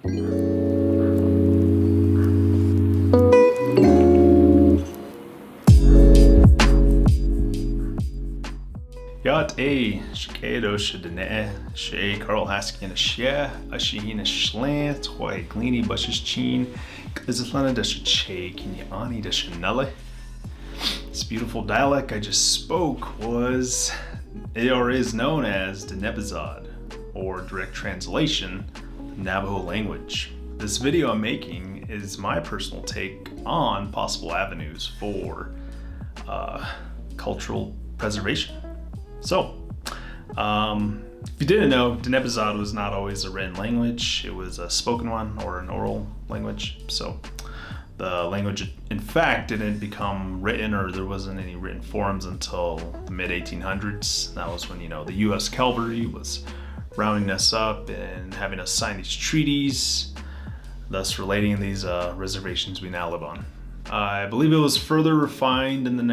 Yat a shkedo shedene she Carl Haskin a she a sheen a slant why gleany bushes chin Islana da che kinyani da shanelle. This beautiful dialect I just spoke was or is known as Denebizod, or direct translation, Navajo language. This video I'm making is my personal take on possible avenues for cultural preservation. So, if you didn't know, Denebizod was not always a written language. It was a spoken one or an oral language. So the language, in fact, didn't become written, or there wasn't any written forms until the mid 1800s. That was when, the U.S. cavalry was rounding us up and having us sign these treaties, thus relating these reservations we now live on. I believe it was further refined in the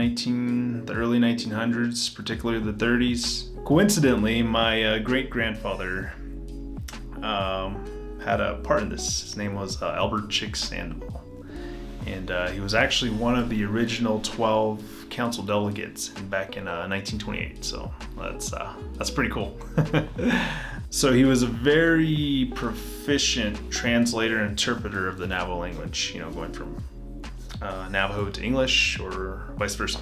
early 1900s, particularly the 30s. Coincidentally, my great-grandfather had a part in this. His name was Albert Chick Sandoval. And he was actually one of the original 12 council delegates back in 1928. So that's pretty cool. So he was a very proficient translator and interpreter of the Navajo language, going from Navajo to English or vice versa.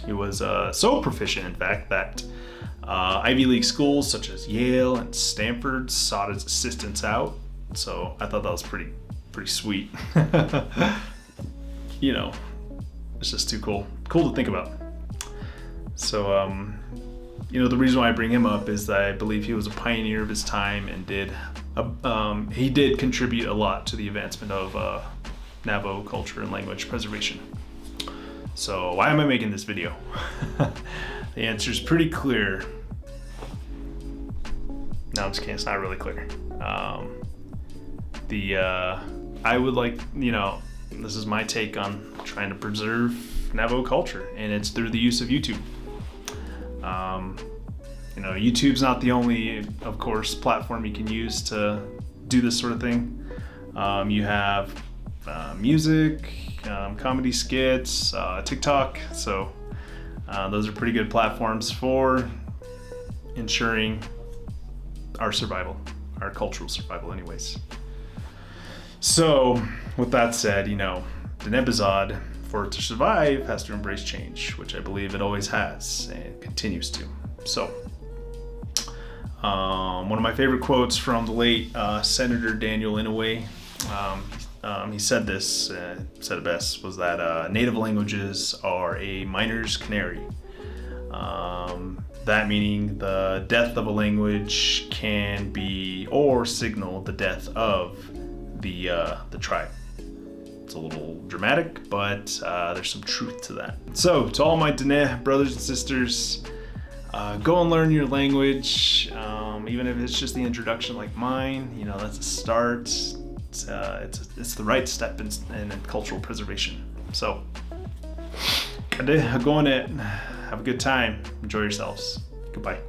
He was so proficient, in fact, that Ivy League schools such as Yale and Stanford sought his assistance out. So I thought that was pretty sweet. It's just too cool to think about. So the reason why I bring him up is that I believe he was a pioneer of his time and he did contribute a lot to the advancement of Navajo culture and language preservation. So why am I making this video? The answer is pretty clear. No, I'm just kidding, it's not really clear. I would like, this is my take on trying to preserve Navajo culture, and it's through the use of YouTube. YouTube's not the only, of course, platform you can use to do this sort of thing. You have music, comedy skits, TikTok. So those are pretty good platforms for ensuring our survival, our cultural survival anyways. So with that said, Denebizod, for it to survive, has to embrace change, which I believe it always has and continues to. So one of my favorite quotes from the late Senator Daniel Inouye, he said this, said it best, was that native languages are a miner's canary. That meaning the death of a language can be or signal the death of the tribe. It's a little dramatic, but there's some truth to that. So to all my Dene brothers and sisters, go and learn your language, even if it's just the introduction like mine. That's a start. It's the right step in cultural preservation. So go on it. Have a good time. Enjoy yourselves. Goodbye.